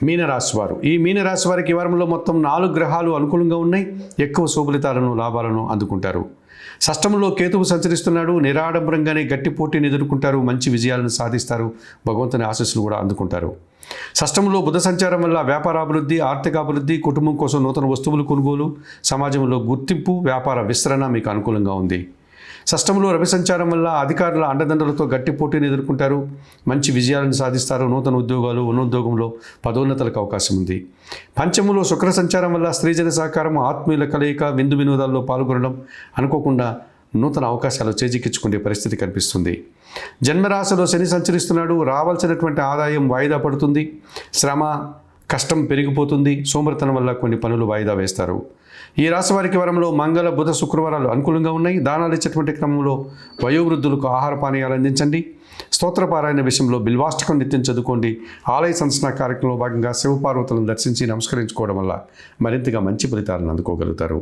మీనరాశి వారు, ఈ మీనరాశి వారికి ఈ వారంలో మొత్తం 4 గ్రహాలు అనుకూలంగా ఉన్నాయి. ఎక్కువ శుభలితాలను లాభాలను అందుకుంటారు. షష్టంలో కేతువు సంచరిస్తున్నాడు. నిరాడంబరంగానే గట్టి పోటీని ఎదుర్కొంటారు. మంచి విజయాలను సాధిస్తారు. భగవంతుని ఆశీస్సులు కూడా అందుకుంటారు. షష్టంలో బుధ సంచారం వల్ల వ్యాపారాభివృద్ధి, ఆర్థికాభివృద్ధి, కుటుంబం కోసం నూతన వస్తువులు కొనుగోలు, సమాజంలో గుర్తింపు, వ్యాపార విస్తరణ మీకు అనుకూలంగా ఉంది. షష్టంలో రవి సంచారం వల్ల అధికారుల అండదండలతో గట్టి పోటీని ఎదుర్కొంటారు. మంచి విజయాలను సాధిస్తారు. నూతన ఉద్యోగాలు, ఉన్నోద్యోగంలో పదోన్నతులకు అవకాశం ఉంది. పంచములో శుక్ర సంచారం వల్ల స్త్రీజన సహకారం, ఆత్మీయుల కలయిక, విందు వినోదాల్లో పాల్గొనడం, అనుకోకుండా నూతన అవకాశాలు చేజిక్కించుకునే పరిస్థితి కనిపిస్తుంది. జన్మరాశిలో శని సంచరిస్తున్నాడు. రావాల్సినటువంటి ఆదాయం వాయిదా పడుతుంది. శ్రమ, కష్టం పెరిగిపోతుంది. సోమరితనం వల్ల కొన్ని పనులు వాయిదా వేస్తారు. ఈ రాశి వారికి వారంలో మంగళ, బుధ, శుక్రవారాలు అనుకూలంగా ఉన్నాయి. దానాలు ఇచ్చేటువంటి క్రమంలో వయోవృద్ధులకు ఆహార పానీయాలు అందించండి. స్తోత్రపారాయణ విషయంలో బిల్వాష్టకం నిత్యం చదువుకోండి. ఆలయ సంస్కరణ కార్యక్రమంలో భాగంగా శివపార్వతులను దర్శించి నమస్కరించుకోవడం వల్ల మరింతగా మంచి ఫలితాలను అందుకోగలుగుతారు.